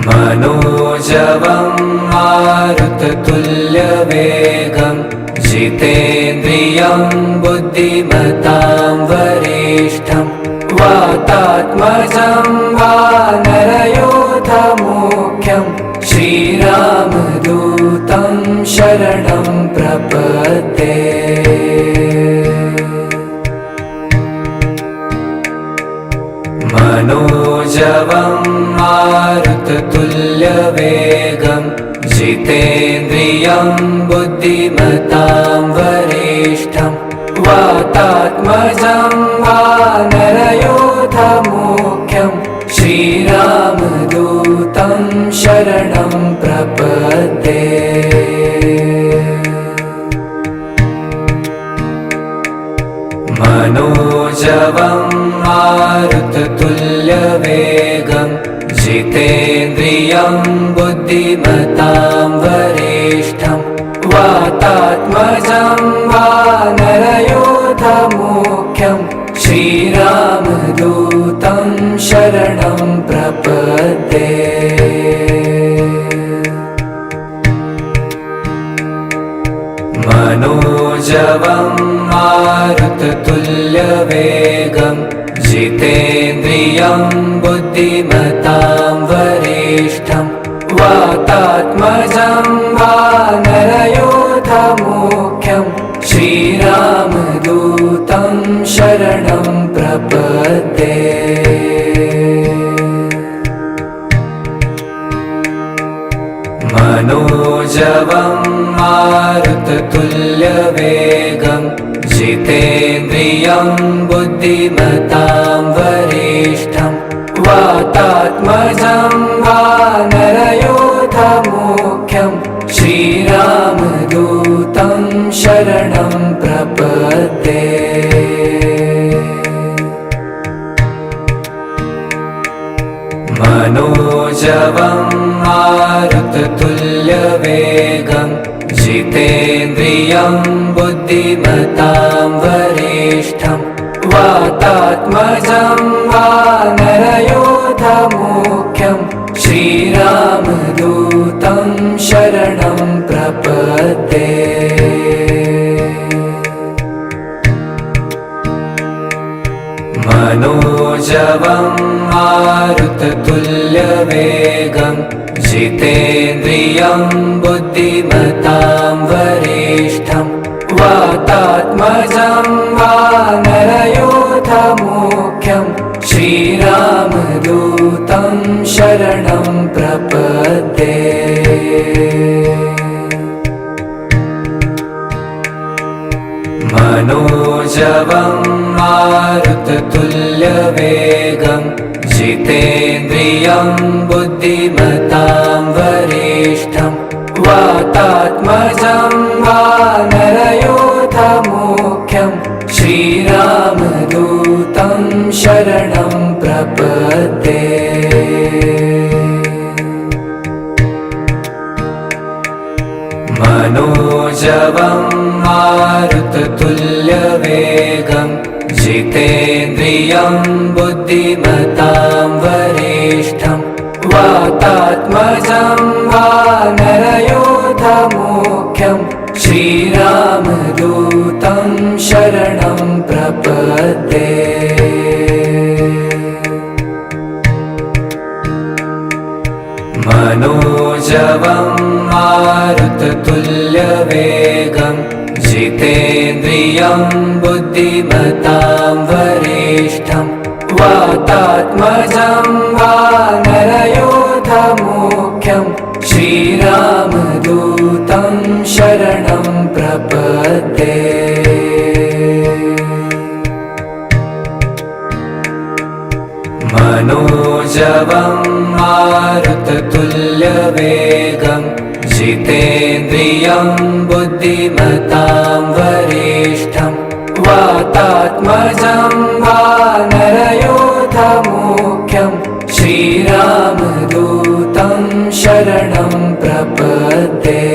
मनोजवं मारुततुल्यवेगं जितेन्द्रियं बुद्धिमतां वरिष्ठं वातात्मजं वानरयोधमुख्यं श्रीरामदूतं शरणं प्रपद्ये। मनोजवं मारुततुल्यवेगं जितेन्द्रियं बुद्धिमतां वरिष्ठं वातात्मजं वानरयोधमुख्यं श्रीरामदूतं शरणं प्रपद्ये। मनोजवं मारुततुल्यवेगं जितेन्द्रियं बुद्धिमतां वरिष्ठं वातात्मजं वानरयोधमुख्यं श्रीरामदूतं शरणं प्रपद्ये। मनोजवं मारुततुल्यवेगं जितेन्द्रियं बुद्धिमतां वरिष्ठं वातात्मजं वानरयोधमुख्यं श्रीरामदूतं शरणं प्रपद्ये। मनोजवं मारुततुल्यवेगं जितेन्द्रियं बुद्धिमतां वरिष्ठं वातात्मजं वानरयोधमुख्यं श्रीरामदूतं शरणं प्रपद्ये। मनोजवं मारुततुल्यवेगं जितेन्द्रियं बुद्धिमतां वरिष्ठं वातात्मजं वानरयोधमुख्यं श्रीरामदूतं शरणं प्रपद्ये। मनोजवं मारुततुल्यवेगं जितेन्द्रियं बुद्धिमतां वरिष्ठं वातात्मजं वानरयोधमुख्यं श्रीरामदूतं शरणं प्रपद्ये। मनोजवं मारुततुल्यवेगं जितेन्द्रियं बुद्धिमतां वरिष्ठं वातात्मजं वानरयोधमुख्यं श्रीरामदूतं शरणं प्रपद्ये। मनोजवं मारुततुल्यवेगं जितेन्द्रियं बुद्धिमतां वरिष्ठं वातात्मजं वानरयोधमुख्यं श्रीरामदूतं शरणं प्रपद्ये। मनोजवं मारुततुल्यवेगं जितेन्द्रियं बुद्धिमतां वरिष्ठं वातात्मजं वानरयोधमुख्यं श्रीरामदूतं शरणं प्रपद्ये। मनोजवं मारुततुल्यवेगं जितेन्द्रियं बुद्धिमतां वरिष्ठं वातात्मजं वानरयोधमुख्यं श्रीरामदूतं शरणं प्रपद्ये।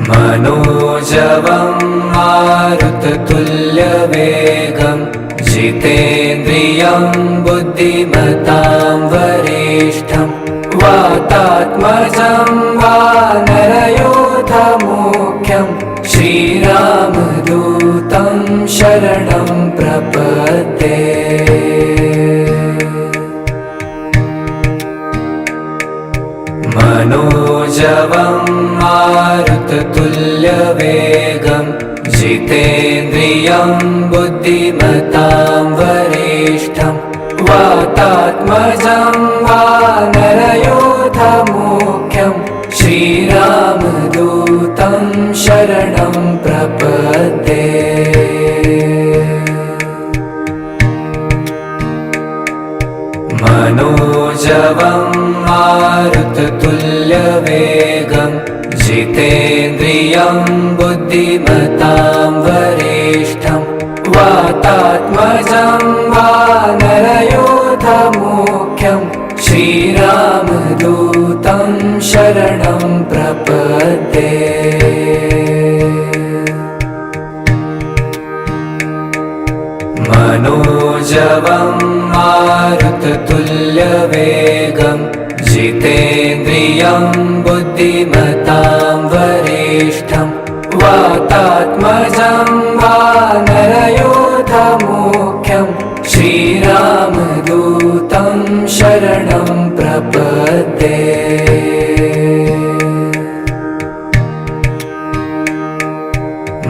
मनोजवं मारुततुल्यवेगं जितेन्द्रियं बुद्धिमतां वरिष्ठं वातात्मजं वानरयोधमुख्यं श्रीरामदूतं शरणं प्रपद्ये। मनोजवं मारुततुल्यवेगं जितेन्द्रियं बुद्धिमतां वरिष्ठं वातात्मजं वानरयोधमुख्यं श्रीरामदूतं शरणं प्रपद्ये। मनोजवं मारुततुल्यवेगं जितेन्द्रियं बुद्धिमतां वरिष्ठं वातात्मजं वानरयोधमुख्यं श्रीरामदूतं शरणं प्रपद्ये। मनोजवं मारुततुल्यवेगं जितेन्द्रियं बुद्धिमतां वरिष्ठं वातात्मजं वानरयोधमुख्यं श्रीरामदूतं शरणं प्रपद्ये।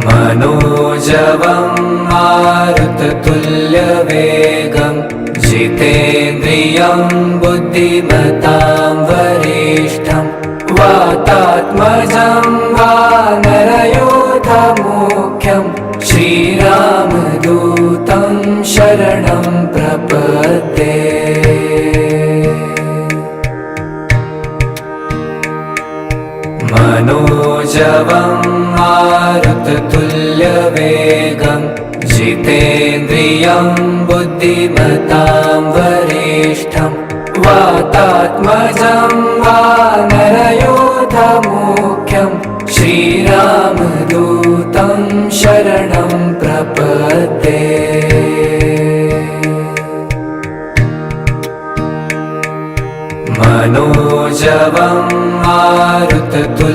मनोजवं मारुततुल्यवेगं जितेन्द्रियं बुद्धिमतां वरिष्ठं वातात्मजं वानरयोधमुख्यं श्रीरामदूतं शरणं प्रपद्ये। मनोजवं मारुततुल्यवेगं जितेन्द्रियं बुद्धिमतां वरिष्ठं वातात्मजं वानरयोधमुख्यं श्रीरामदूतं शरणं प्रपद्ये। मनोजवं मारुततुल्यवेगं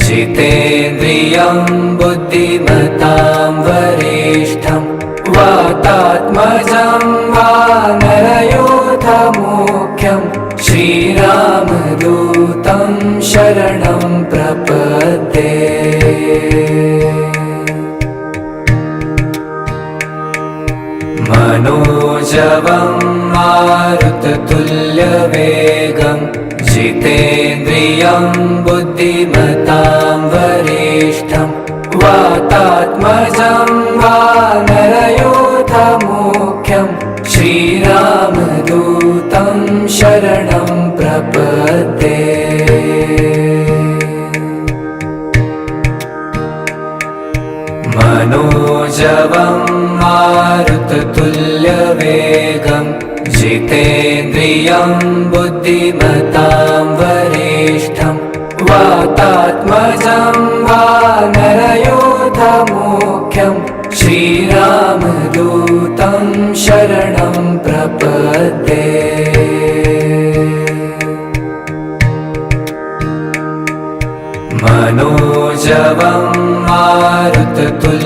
जितेन्द्रियं बुद्धिमतां वरिष्ठं वातात्मजं वानरयोधमुख्यं श्रीरामदूतं शरणं प्रपद्ये। मनोजवं मारुततुल्यवेगं जितेन्द्रियं बुद्धिमतां वरिष्ठं वातात्मजं वानरयोधमुख्यं श्रीरामदूतं शरणं प्रपद्ये। मनोजवं मारुततुल्यवेगं जितेन्द्रियं बुद्धिमतां वरिष्ठं वातात्मजं वानरयोधमुख्यं श्रीरामदूतं शरणं प्रपद्ये। मनोजवं मारुततुल्यवेगं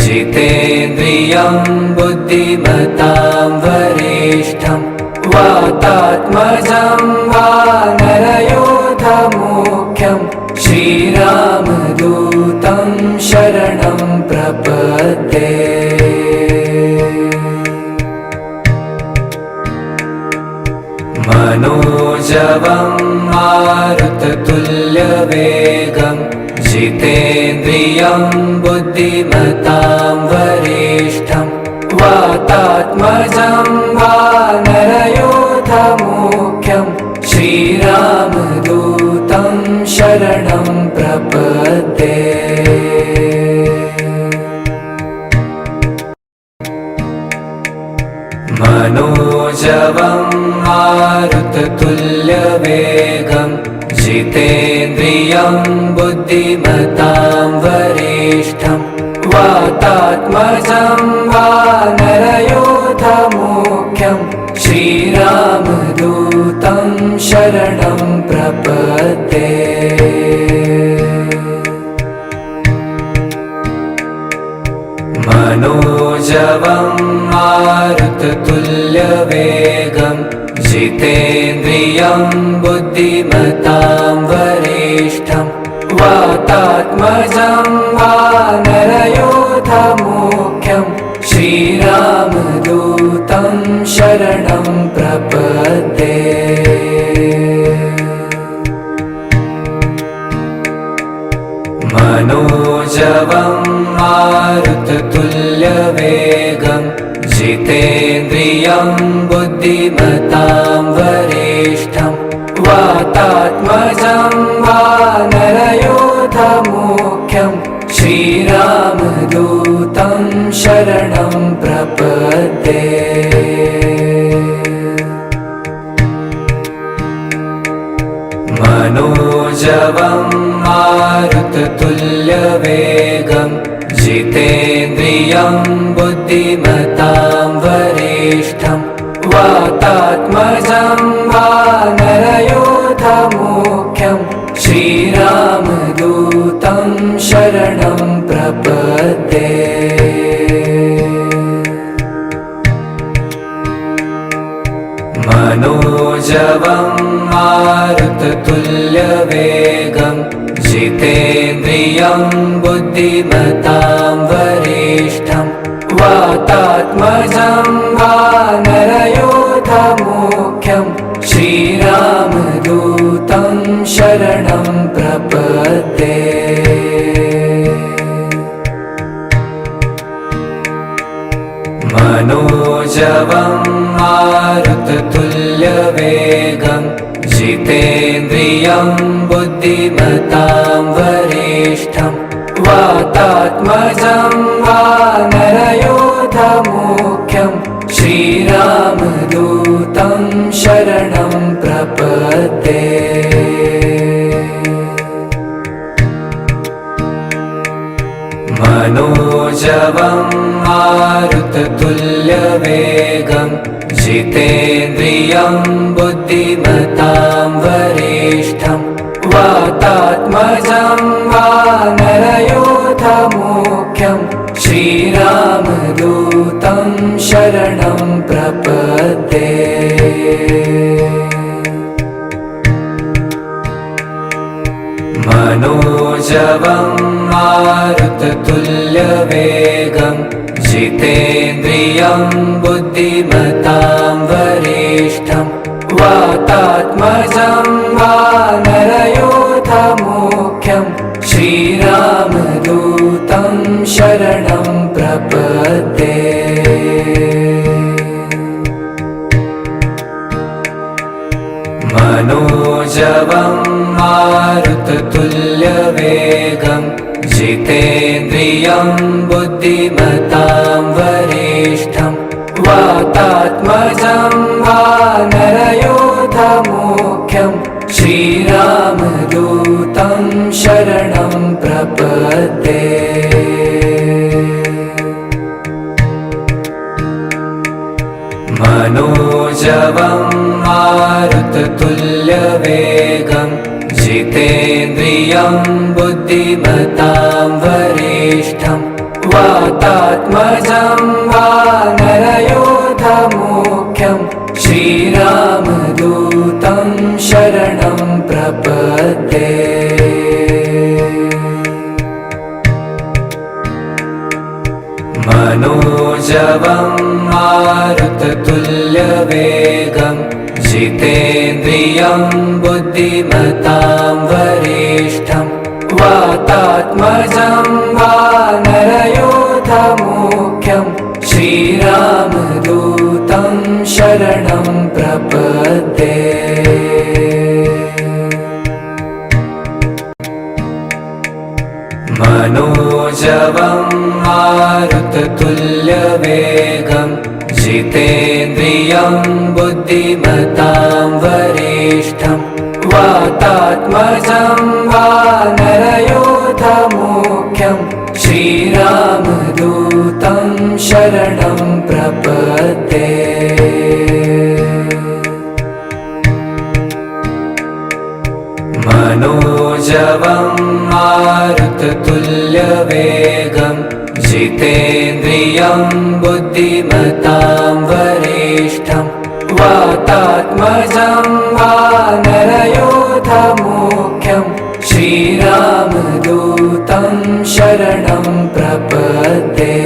जितेन्द्रियं बुद्धिमतां वरिष्ठं वातात्मजं वानरयोधमुख्यं श्रीरामदूतं शरणं प्रपद्ये। मनोजवं मारुततुल्यवेगं जितेन्द्रियं बुद्धिमतां वरिष्ठं वातात्मजं वानरयोधमुख्यं श्रीरामदूतं शरणं प्रपद्ये। मनोजवं मारुततुल्यवेगं जितेन्द्रियं बुद्धिमतां वरिष्ठं वातात्मजं वानरयूथमुख्यं श्रीरामदूतं शरणं प्रपद्ये मनोजवं मारुततुल्यवेगं जितेन्द्रियं बुद्धिमतां वरिष्ठं वातात्मजं वानरयूथमुख्यं श्रीरामदूतं शरणं प्रपद्ये मनोजवं मारुततुल्यवेगं जितेन्द्रियं बुद्धिमतां वरिष्ठं वातात्मजं वानरयूथमुख्यं श्रीरामदूतं शरणं प्रपद्ये मनोजवं मारुततुल्यवेगं जितेन्द्रियं बुद्धिमतां वरिष्ठं वातात्मजं वानरयूथमुख्यं श्रीरामदूतं शरणं प्रपद्ये मनोजवं मारुततुल्यवेगं जितेन्द्रियं बुद्धिमतां वरिष्ठं वातात्मजं वानरयूथमुख्यं श्रीरामदूतं शरणं प्रपद्ये मनोजवं मारुततुल्यवेगं जितेन्द्रियं बुद्धिमतां वरिष्ठं वातात्मजं वानरयूथमुख्यं श्रीरामदूतं शरणं प्रपद्ये मनोजवं मारुततुल्यवेगं जितेन्द्रियं बुद्धिमतां वरिष्ठं वातात्मजं वानरयूथमुख्यं श्रीरामदूतं शरणं प्रपद्ये मनोजवं मारुततुल्यवेगं जितेन्द्रियं बुद्धिमतां वरिष्ठं वातात्मजं वानरयूथमुख्यं श्रीरामदूतं शरणं प्रपद्ये मनोजवं मारुततुल्यवेगं जितेन्द्रियं बुद्धिमतां वरिष्ठं वातात्मजं वानरयूथमुख्यं श्रीरामदूतं शरणं प्रपद्ये मनोजवं मारुततुल्यवेगं जितेन्द्रियं बुद्धिमतां वरिष्ठं वातात्मजं वानरयूथमुख्यं श्रीरामदूतं शरणं प्रपद्ये मनोजवं मारुततुल्यवेगं जितेन्द्रियं बुद्धिमतां वरिष्ठं वातात्मजं वानरयूथमुख्यं श्रीरामदूतं शरणं प्रपद्ये मनोजवं मारुततुल्यवेगं जितेन्द्रियं बुद्धिमतां वरिष्ठं वातात्मजं वानरयूथमुख्यं श्रीरामदूतं शरणं प्रपद्ये। मनोजवं मारुततुल्यवेगं जितेन्द्रियं बुद्धिमतां वरिष्ठं वातात्मजं वानरयोधमुख्यं श्रीरामदूतं शरणं प्रपद्ये।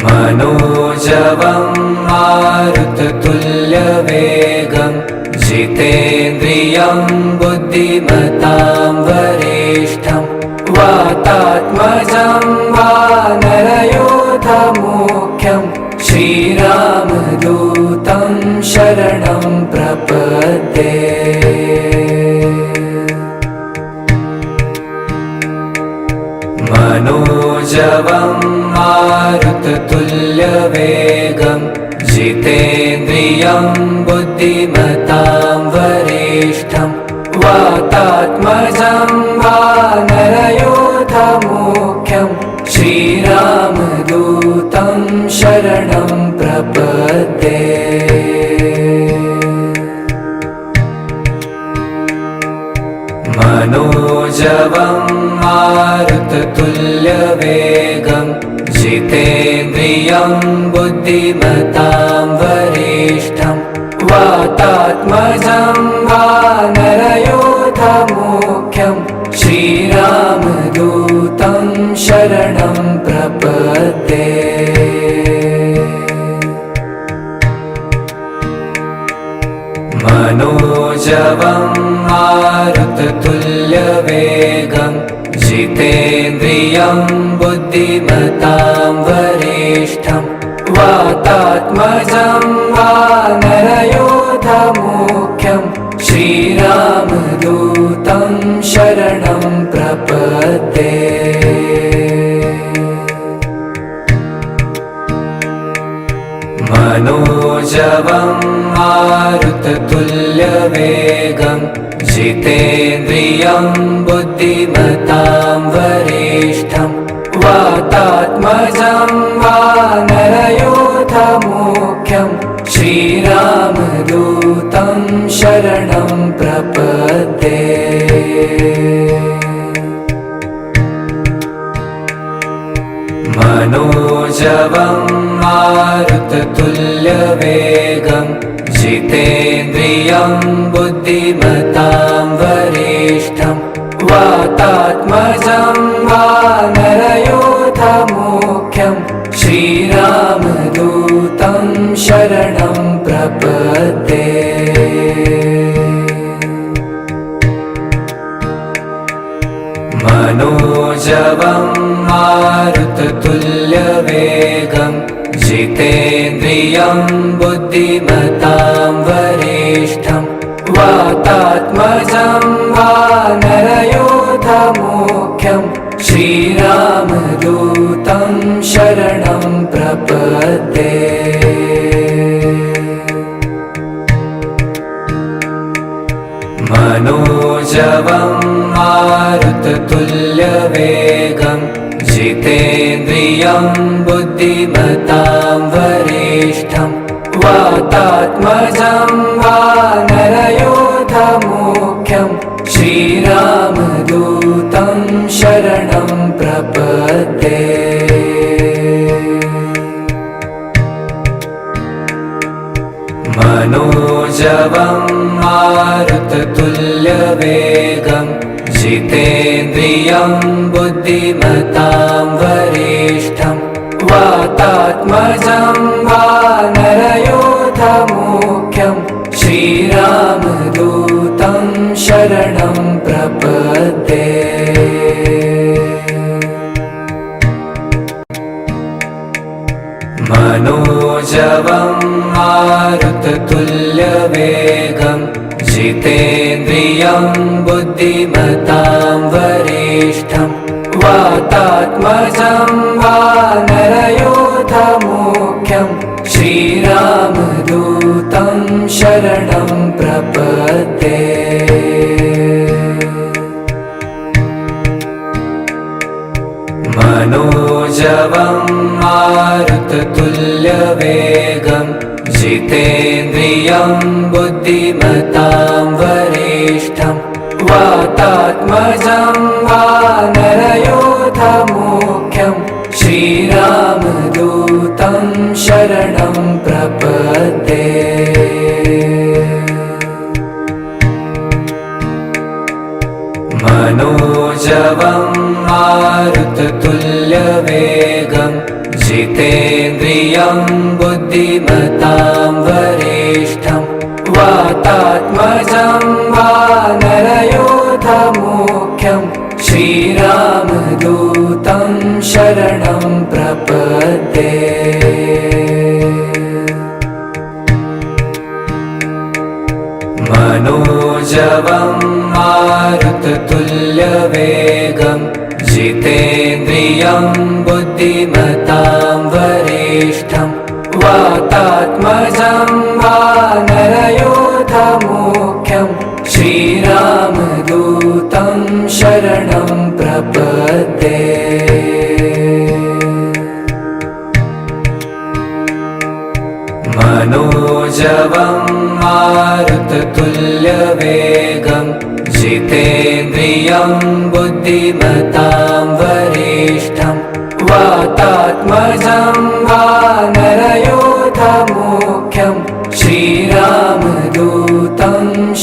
मनोजवं मारुततुल्यवेगं जितेन्द्रियं बुद्धिमतां वरिष्ठं वातात्मजं वानरयोधमुख्यं श्रीरामदूतं शरणं प्रपद्ये। मनोजवं मारुततुल्यवेगं जितेन्द्रियं बुद्धिमतां वरिष्ठं वातात्मजं वानरयोधमुख्यं श्रीरामदूतं शरणं प्रपद्ये। मनोजवं मारुततुल्यवेगं जितेन्द्रियं बुद्धिमतां वरिष्ठं वातात्मजं वानरयोधमुख्यं श्रीरामदूतं शरणं प्रपद्ये। मनोजवं मारुततुल्यवेगं जितेन्द्रियं बुद्धिमतां वरिष्ठं वातात्मजं वानरयोधमुख्यं श्रीरामदूतं शरणं प्रपद्ये। मनोजवं मारुततुल्यवेगं जितेन्द्रियं बुद्धिमतां वरिष्ठं वातात्मजं वानरयोधमुख्यं श्रीरामदूतं शरणं प्रपद्ये। मनोजवं मारुततुल्यवेगं जितेन्द्रियं बुद्धिमतां वरिष्ठं वातात्मजं वानरयोधमुख्यं श्रीरामदूतं शरणं प्रपद्ये। मनोजवं मारुततुल्यवेगं जितेन्द्रियं बुद्धिमतां वरिष्ठं वातात्मजं वानरयोधमुख्यं श्रीरामदूतं शरणं प्रपद्ये। मनोजवं मारुततुल्यवेगं जितेन्द्रियं बुद्धिमतां वरिष्ठं वातात्मजं वानरयोधमुख्यं श्रीरामदूतं शरणं प्रपद्ये। मनोजवं मारुततुल्यवेगं जितेन्द्रियं बुद्धिमतां वरिष्ठं वातात्मजं वानरयोधमुख्यं श्रीरामदूतं शरणं प्रपद्ये। मनोजवं मारुततुल्यवेगं जितेन्द्रियं बुद्धिमतां वरिष्ठं वातात्मजं वानरयोधमुख्यं श्रीरामदूतं शरणं प्रपद्ये। मनोजवं मारुततुल्यवेगं जितेन्द्रियं बुद्धिमतां वरिष्ठं वातात्मजं वानरयोधमुख्यं श्रीरामदूतं शरणं प्रपद्ये। मनोजवं मारुततुल्यवेगं जितेन्द्रियं बुद्धिमतां वरिष्ठं वातात्मजं वानरयोधमुख्यं श्रीरामदूतं शरणं प्रपद्ये। मनोजवं मारुततुल्यवेगं जितेन्द्रियं बुद्धिमतां वरिष्ठं वातात्मजं वानरयोधमुख्यं श्रीरामदूतं शरणं प्रपद्ये। मनोजवं मारुततुल्यवेगं जितेन्द्रियं बुद्धिमतां वरिष्ठं वातात्मजं वानरयोधमुख्यं श्रीरामदूतं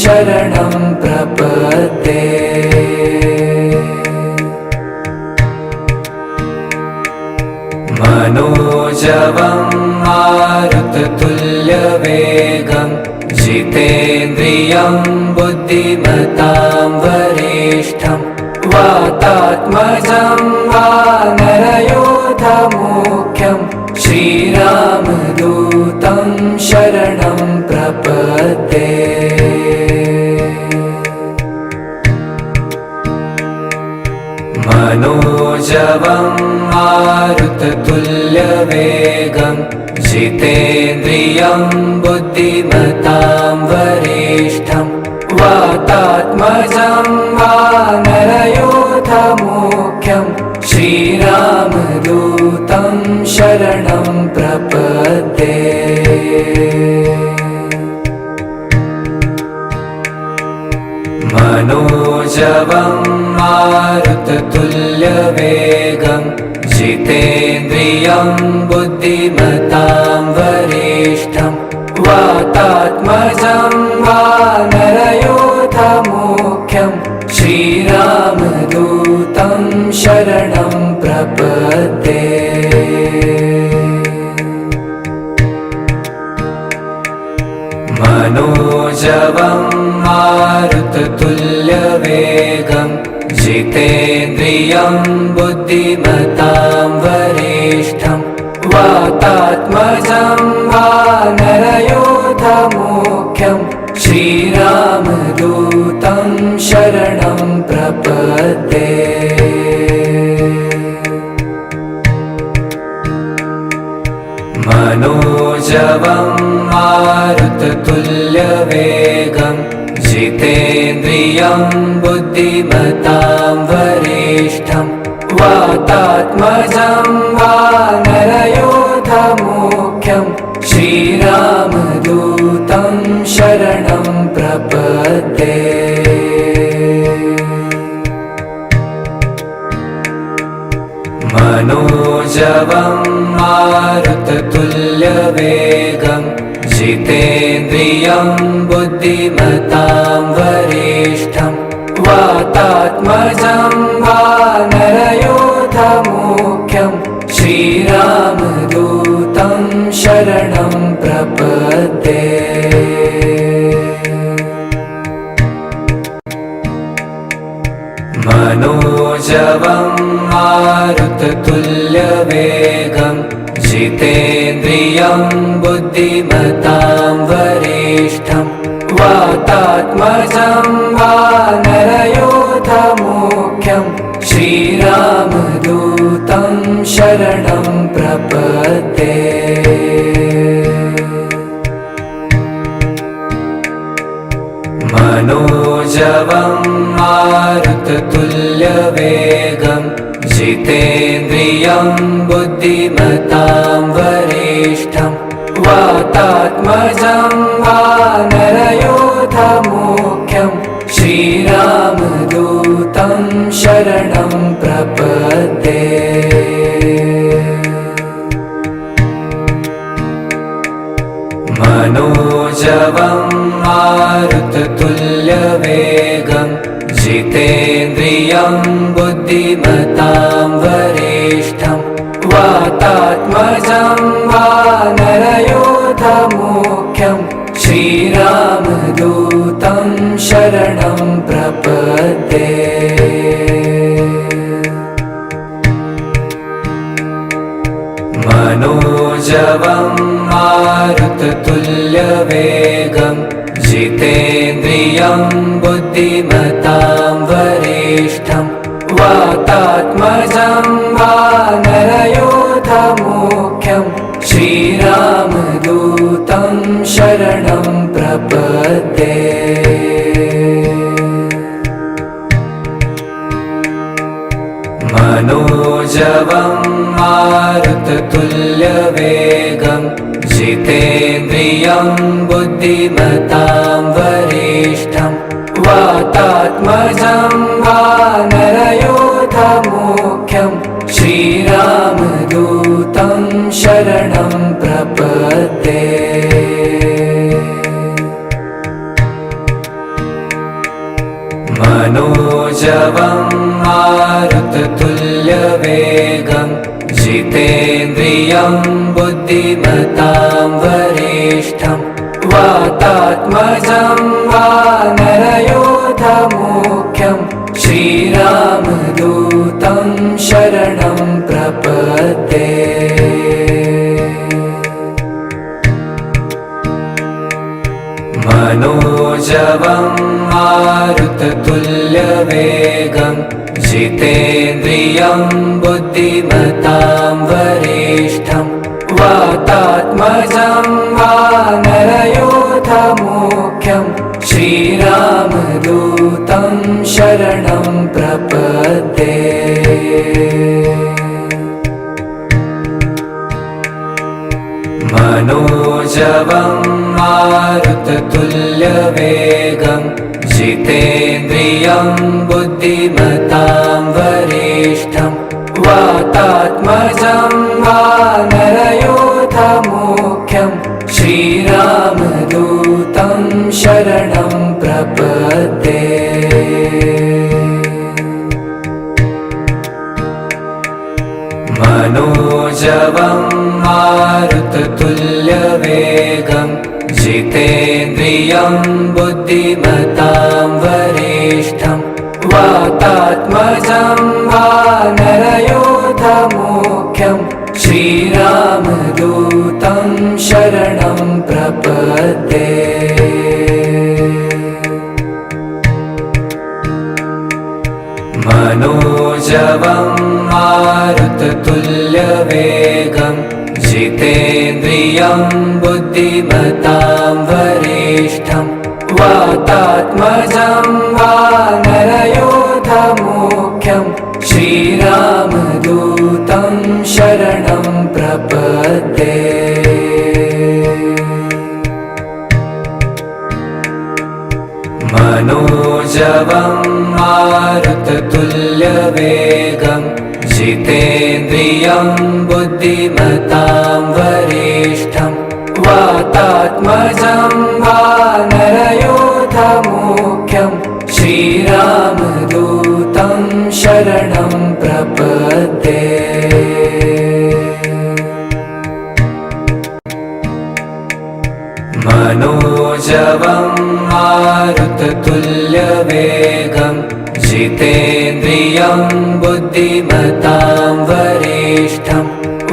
शरणं प्रपद्ये। मनोजवं मारुततुल्यवेगं जितेन्द्रियं बुद्धिमतां वरिष्ठं वातात्मजं वानरयोधमुख्यं श्रीरामदूतं शरणं प्रपद्ये। मनोजवं मारुततुल्यवेगं जितेन्द्रियं बुद्धिमतां वरिष्ठं वातात्मजं वानरयोधमुख्यं श्रीरामदूतं शरणं प्रपद्ये। मनोजवं मारुततुल्यवेगं जितेन्द्रियं बुद्धिमतां वरिष्ठं वातात्मजं वानरयोधमुख्यं श्रीरामदूतं शरणं प्रपद्ये। मनोजवं मारुततुल्यवेगं जितेन्द्रियं बुद्धिमतां वरिष्ठं वातात्मजं वानरयोधमुख्यं श्रीरामदूतं शरणं प्रपद्ये। मनोजवं मारुततुल्यवेगं जितेन्द्रियं बुद्धिमतां वरिष्ठं वातात्मजं वानरयोधमुख्यं श्रीरामदूतं शरणं प्रपद्ये। मनोजवं मारुततुल्यवेगं जितेन्द्रियं बुद्धिमतां वरिष्ठं वातात्मजं वानरयोधमुख्यं श्रीरामदूतं शरणं प्रपद्ये। मनोजवं मारुततुल्यवेगं जितेन्द्रियं बुद्धिमतां वरिष्ठं वातात्मजं वानरयोधमुख्यं श्रीरामदूतं शरणं प्रपद्ये। मनोजवं मारुततुल्यवेगं जितेन्द्रियं बुद्धिमतां वरिष्ठं वातात्मजं वानरयोधमुख्यं श्रीरामदूतं शरणं प्रपद्ये। मनोजवं मारुततुल्यवेगं जितेन्द्रियं बुद्धिमतां वरिष्ठं वातात्मजं वानरयोधमुख्यं श्रीरामदूतं शरणं प्रपद्ये। मनोजवं मारुततुल्यवेगं जितेन्द्रियं बुद्धिमतां वरिष्ठं वातात्मजं वानरयोधमुख्यं श्रीरामदूतं शरणं प्रपद्ये। मनोजवं मारुततुल्यवेगं जितेन्द्रियं बुद्धिमतां वरिष्ठं वातात्मजं वानरयोधमुख्यं श्रीरामदूतं शरणं प्रपद्ये। मनोजवं मारुततुल्यवेगं जितेन्द्रियं बुद्धिमतां वरिष्ठं वातात्मजं वानरयोधमुख्यं श्रीरामदूतं शरणं प्रपद्ये। मनोजवं मारुततुल्यवेगं जितेन्द्रियं बुद्धिमतां वरिष्ठं वातात्मजं वानरयोधमुख्यं श्रीरामदूतं शरणं प्रपद्ये। मनोजवं मारुततुल्यवेगं जितेन्द्रियं बुद्धिमतां वरिष्ठं वातात्मजं वानरयोधमुख्यं श्रीरामदूतं शरणं प्रपद्ये। मनोजवं मारुततुल्यवेगं जितेन्द्रियं बुद्धिमतां वरिष्ठं वातात्मजं वानरयोधमुख्यं श्रीरामदूतं शरणं प्रपद्ये। मनोजवं मारुततुल्यवेगं जितेन्द्रियं बुद्धिमतां वरिष्ठं वातात्मजं वानरयोधमुख्यं श्रीरामदूतं शरणं प्रपद्ये। मनोजवं मारुततुल्यवेगं जितेन्द्रियं बुद्धिमतां वरिष्ठं वातात्मजं वानरयोधमुख्यं श्रीरामदूतं शरणं प्रपद्ये। मनोजवं मारुततुल्यवेगं जितेन्द्रियं बुद्धिमतां वरिष्ठं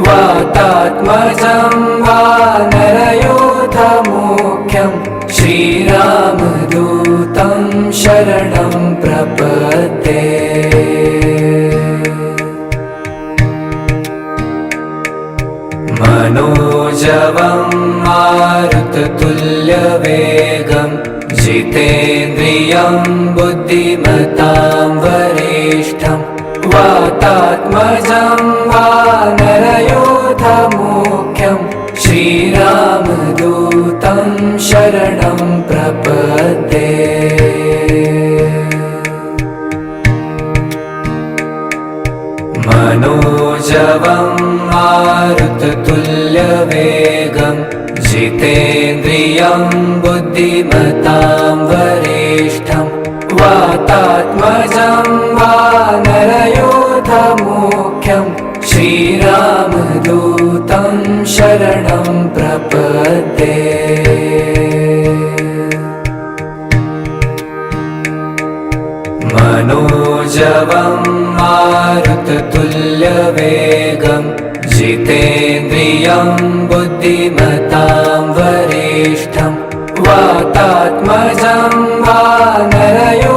वातात्मजं वानरयोधमुख्यं श्रीरामदूतं शरणं प्रपद्ये। मनोजवं मारुततुल्यवेगं जितेन्द्रियं बुद्धिमतां वरिष्ठं वातात्मजं वानरयोधमुख्यं श्रीरामदूतं शरणं प्रपद्ये मनोजवं मारुततुल्यवेगं जितेन्द्रियं बुद्धिमतां वरिष्ठं वातात्मजं वानरयोधमुख्यं श्रीरामदूतं शरणं प्रपद्ये मनोजवं मारुततुल्यवेगं जितेन्द्रियं बुद्धिमतां वरिष्ठं वातात्मजं वानरयोधमुख्यं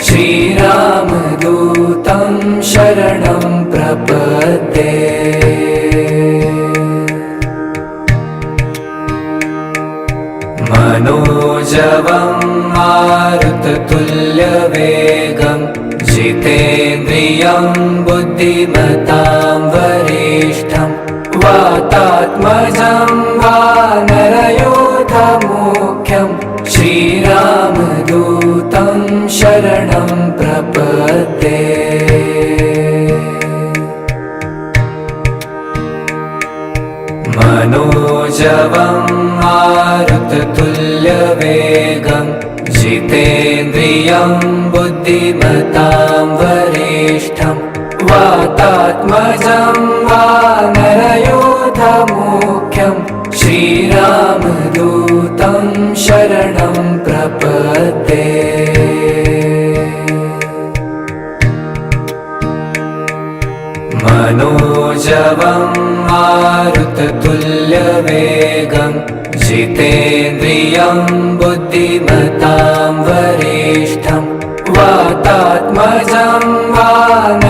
श्रीरामदूतं शरणं प्रपद्ये मनोजवं मारुततुल्यवेगं जितेन्द्रियं बुद्धिमतां वरिष्ठं वातात्मजं वानरयोधमुख्यं श्रीरामदूतं शरणं प्रपद्ये मनोजवं मारुततुल्यवेगं जितेन्द्रियं बुद्धिमतां वरिष्ठं वातात्मजं वानरयोधमुख्यं श्रीरामदूतं शरणं प्रपद्ये मनोजवं मारुततुल्यवेगं जितेन्द्रियं बुद्धिमतां वरिष्ठं वातात्मजं वानरयोधमुख्यं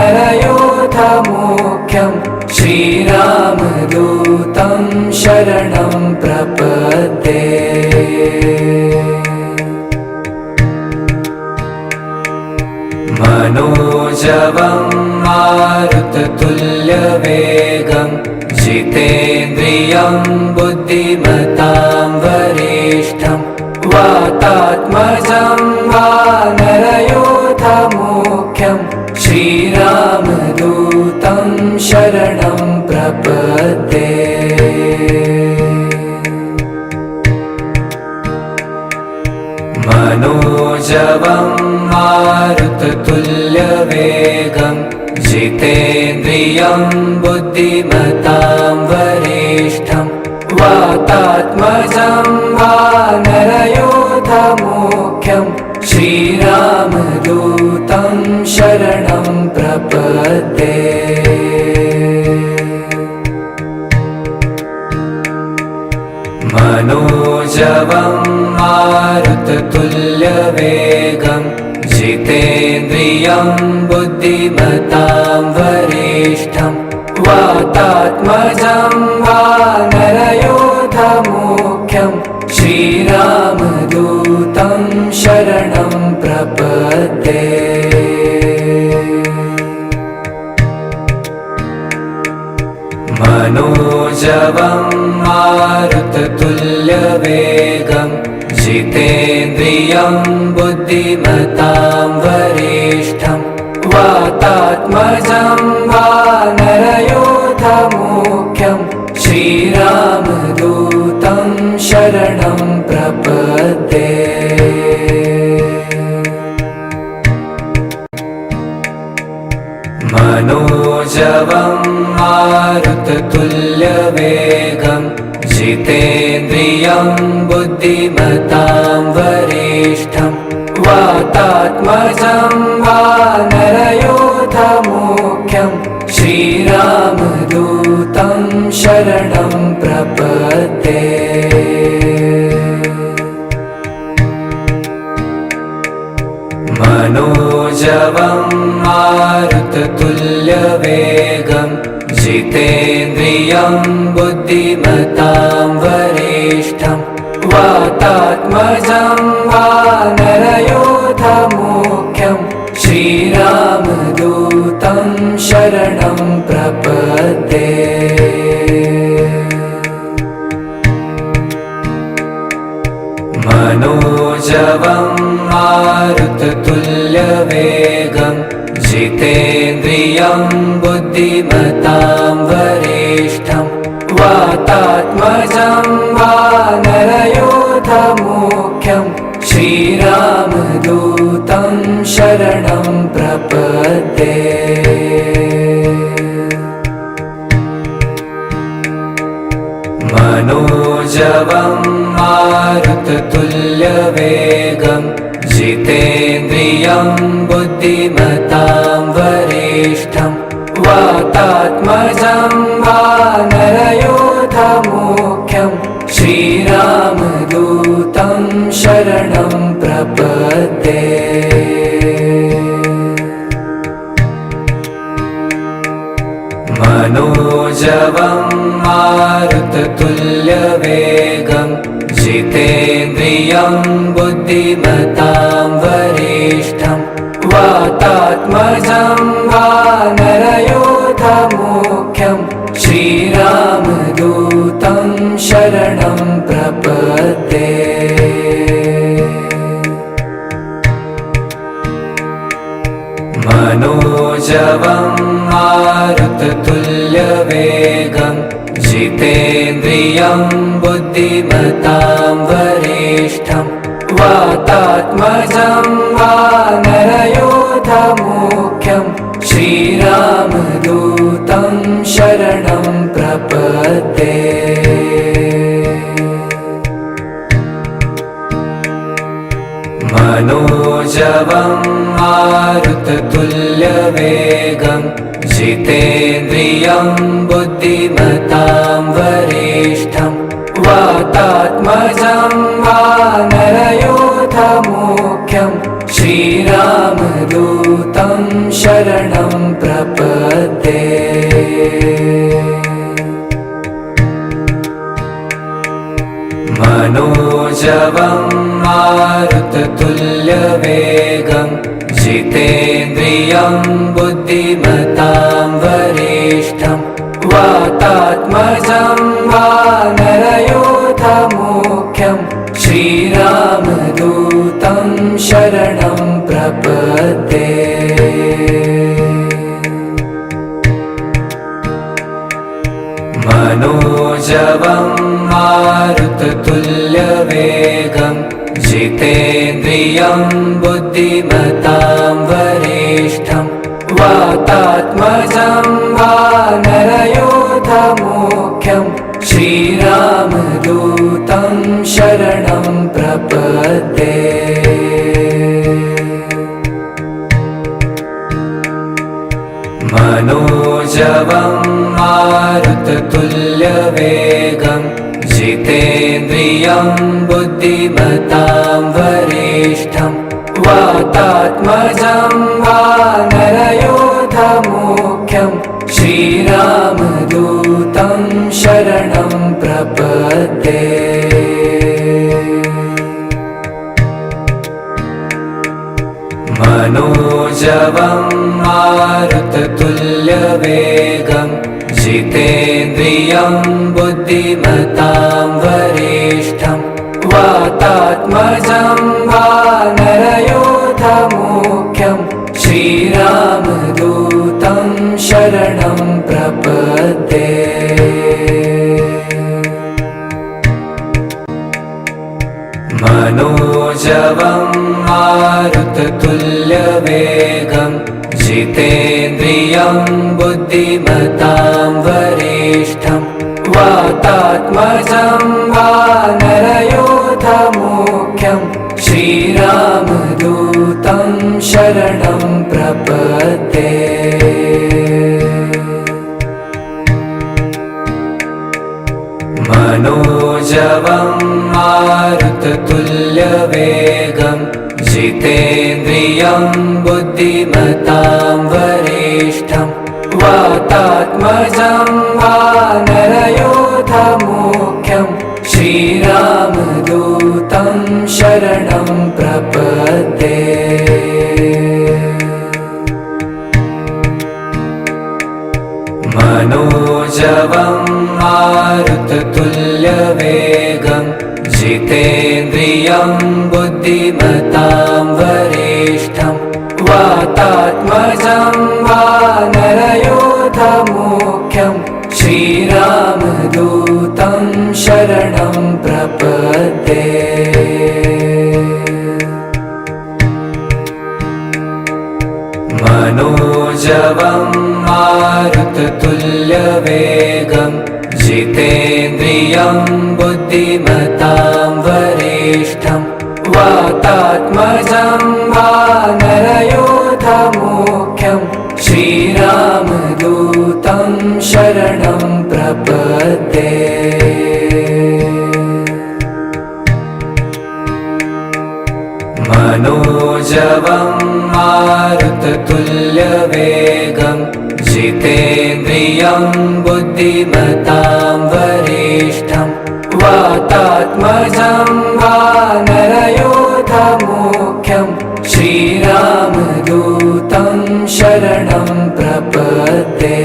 श्रीरामदूतं शरणं प्रपद्ये मनोजवं मारुततुल्यवेगं जितेन्द्रियं बुद्धिमतां वरिष्ठं वातात्मजं वानरयोधमुख्यं श्रीरामदूतं शरणं प्रपद्ये मनोजवं मारुततुल्यवेगं जितेन्द्रियं बुद्धिमतां वरिष्ठं वातात्मजं वानरयोधमुख्यं श्रीरामदूतं शरणं प्रपद्ये मनोजवं मारुततुल्यवेगं जितेन्द्रियं बुद्धिमतां वरिष्ठं वातात्मजं वानरयोधमुख्यं श्रीरामदूतं शरणं प्रपद्ये मनोजवं मारुततुल्यवेगं जितेन्द्रियं बुद्धिमतां वरिष्ठं वातात्मजं वानरयोधमुख्यं श्रीरामदूतं शरणं प्रपद्ये मनोजवं मारुततुल्यवेगं जितेन्द्रियं बुद्धिमतां वरिष्ठं वातात्मजं वानरयोधमुख्यं श्रीरामदूतं शरणं प्रपद्ये मनोजवं मारुततुल्यवेगं जितेन्द्रियं बुद्धिमतां वरिष्ठं वातात्मजं वानरयोधमुख्यं श्रीरामदूतं शरणं प्रपद्ये। मनोजवं मारुततुल्यवेगं जितेन्द्रियं बुद्धिमतां वरिष्ठं वातात्मजं वानरयूथमुख्यं श्रीरामदूतं शरणं प्रपद्ये। मनोजवं मारुततुल्यवेगं जितेन्द्रियं बुद्धिमतां वरिष्ठं वातात्मजं वानरयूथमुख्यं श्रीरामदूतं शरणं प्रपद्ये। मनोजवं मारुततुल्यवेगं जितेन्द्रियं बुद्धिमतां वरिष्ठं वातात्मजं वानरयूथमुख्यं श्रीरामदूतं शरणं प्रपद्ये। मनोजवं मारुततुल्यवेगं जितेन्द्रियं बुद्धिमतां वरिष्ठं वातात्मजं वानरयूथमुख्यं श्रीरामदूतं शरणं प्रपद्ये। मनोजवं मारुततुल्यवेगं जितेन्द्रियं बुद्धिमतां वरिष्ठं वातात्मजं वानरयूथमुख्यं श्रीरामदूतं शरणं प्रपद्ये। मनोजवं मारुततुल्यवेगं जितेन्द्रियं बुद्धिमतां वरिष्ठं वातात्मजं वानरयूथमुख्यं श्रीरामदूतं शरणं प्रपद्ये। मनोजवं मारुततुल्यवेगं जितेन्द्रियं बुद्धिमतां वरिष्ठं वातात्मजं वानरयूथमुख्यं श्रीरामदूतं शरणं प्रपद्ये। मनोजवं मारुततुल्यवेगं जितेन्द्रियं बुद्धिमतां वरिष्ठं वातात्मजं वानरयूथमुख्यं श्रीरामदूतं शरणं प्रपद्ये। मनोजवं मारुततुल्यवेगं जितेन्द्रियं बुद्धिमतां वरिष्ठं वातात्मजं वानरयूथमुख्यं श्रीरामदूतं शरणं प्रपद्ये। मनोजवं मारुततुल्यवेगं जितेन्द्रियं बुद्धिमतां वरिष्ठं वातात्मजं वानरयूथमुख्यं श्रीरामदूतं शरणं प्रपद्ये। मनोजवं मारुततुल्यवेगं जितेन्द्रियं बुद्धिमतां वरिष्ठं वातात्मजं वानरयूथमुख्यं श्रीरामदूतं शरणं प्रपद्ये। मनोजवं मारुततुल्यवेगं जितेन्द्रियं बुद्धिमतां वरिष्ठं वातात्मजं वानरयोधमुख्यं श्रीरामदूतं शरणं प्रपद्ये। मनोजवं मारुततुल्यवेगं जितेन्द्रियं बुद्धिमतां वरिष्ठं वातात्मजं वानरयोधमुख्यं श्रीरामदूतं शरणं प्रपद्ये। मनोजवं मारुततुल्यवेगं जितेन्द्रियं बुद्धिमतां वरिष्ठं वातात्मजं वानरयोधमुख्यं श्रीरामदूतं शरणं प्रपद्ये।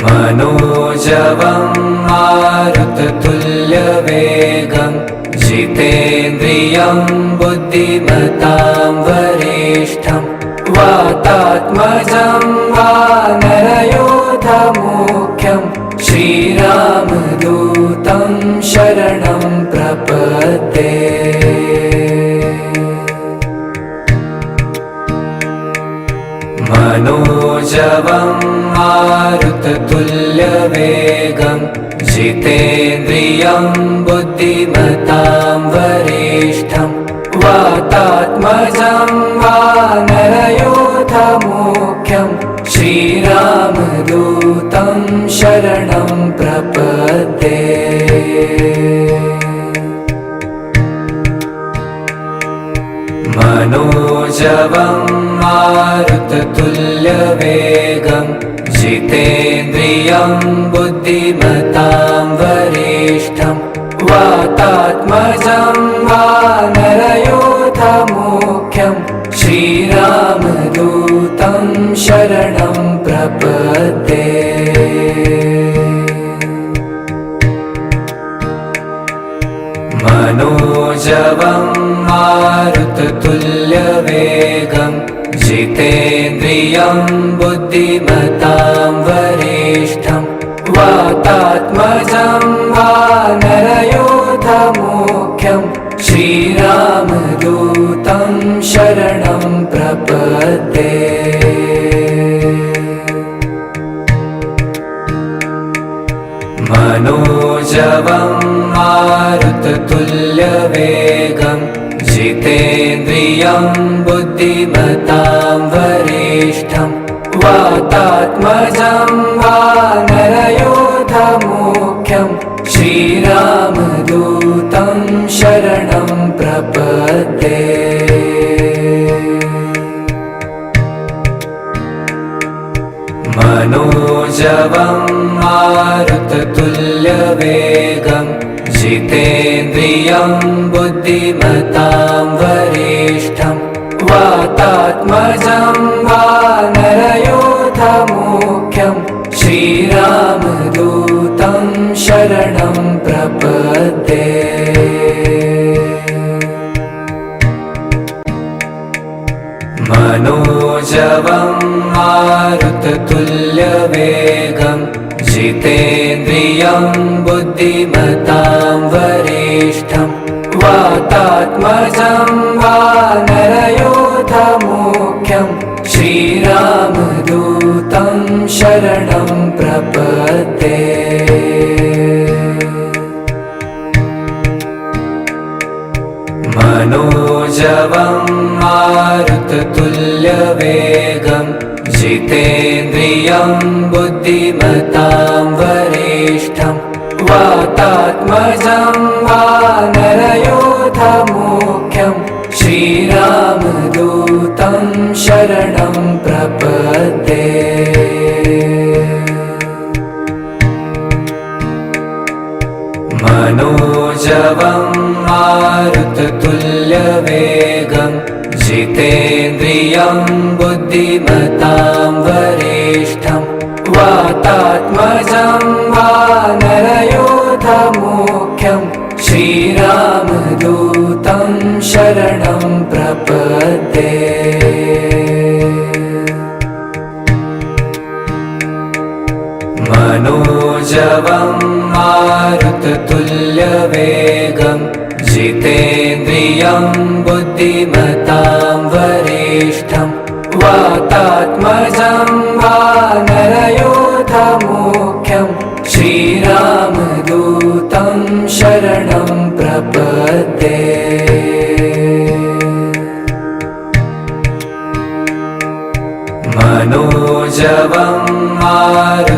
मनोजवं मारुततुल्यवेगं जितेन्द्रियं बुद्धिमतां वरिष्ठं वातात्मजं वानरयोधमुख्यं श्रीरामदूतं शरणं प्रपद्ये। मनोजवं मारुततुल्यवेगं जितेन्द्रियं बुद्धिमतां वरिष्ठं वातात्मजं वानरयोधमुख्यं श्रीरामदूतं शरणं प्रपद्ये। मनोजवं मारुततुल्यवेगं जितेन्द्रियं बुद्धिमतां वरिष्ठं वातात्मजं वानरयोधमुख्यं श्रीरामदूतं शरणं प्रपद्ये। मनोजवं मारुततुल्यवेगं जितेन्द्रियं बुद्धिमतां वरिष्ठं वातात्मजं वानरयोधमुख्यं श्रीरामदूतं शरणं प्रपद्ये। मनोजवं मारुततुल्यवेगं जितेन्द्रियं बुद्धिमतां वरिष्ठं वातात्मजं वानरयोधमुख्यं श्रीरामदूतं शरणं प्रपद्ये। मनोजवं मारुततुल्यवेगं जितेन्द्रियं बुद्धिमतां वरिष्ठं वातात्मजं वानरयोधमुख्यं श्रीरामदूतं शरणं प्रपद्ये। मनोजवं मारुततुल्यवेगं जितेन्द्रियं बुद्धिमतां वरिष्ठं वातात्मजं वानरयोधमुख्यं श्रीरामदूतं शरणं प्रपद्ये। मनोजवं मारुततुल्यवेगं जितेन्द्रियं बुद्धिमतां वरिष्ठं वातात्मजं वानरयोधमुख्यं श्रीरामदूतं शरणं प्रपद्ये। मनोजवं मारुततुल्यवेगं जितेन्द्रियं बुद्धिमतां वरिष्ठं वातात्मजं वानरयोधमुख्यं श्रीरामदूतं शरणं प्रपद्ये। मनोजवं मारुततुल्यवेगं जितेन्द्रियं बुद्धिमतां वरिष्ठं वातात्मजं वानरयोधमुख्यं श्रीरामदूतं शरणं प्रपद्ये। मनोजवं मारुततुल्यवेगं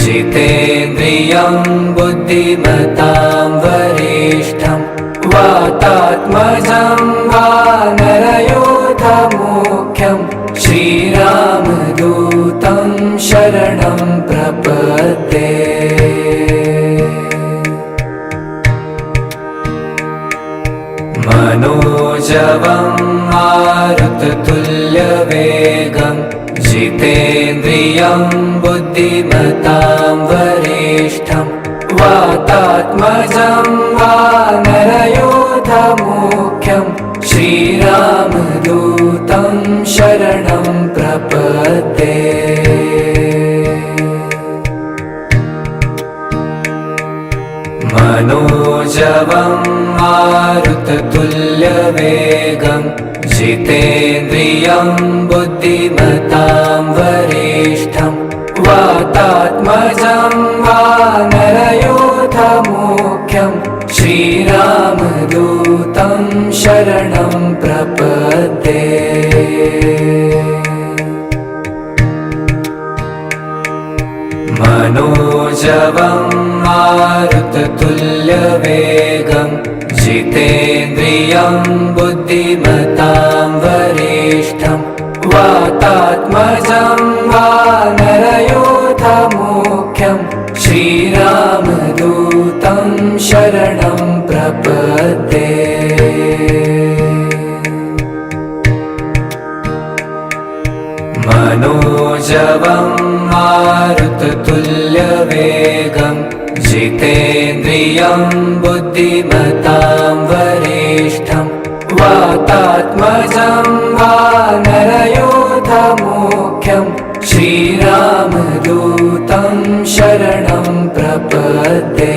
जितेन्द्रियं बुद्धिमतां वरिष्ठं वातात्मजं वानरयोधमुख्यं श्रीरामदूतं शरणं प्रपद्ये। मनोजवं मारुततुल्यवेगं जितेन्द्रियं बुद्धिमतां वरिष्ठं वातात्मजं वानरयोधमुख्यं श्रीरामदूतं शरणं प्रपद्ये। मनोजवं मारुततुल्यवेगं जितेन्द्रियं बुद्धिमतां वरिष्ठं वातात्मजं वानरयोधमुख्यं श्रीरामदूतं शरणं प्रपद्ये। मनोजवं मारुततुल्यवेगं जितेन्द्रियं बुद्धिमतां वरिष्ठं वातात्मजं वानरयोधमुख्यं श्रीरामदूतं शरणं प्रपद्ये। मनोजवं मारुततुल्यवेगं जितेन्द्रियं बुद्धिमतां वरिष्ठं वातात्मजं वानरयोधमुख्यं श्रीरामदूतं शरणं प्रपद्ये।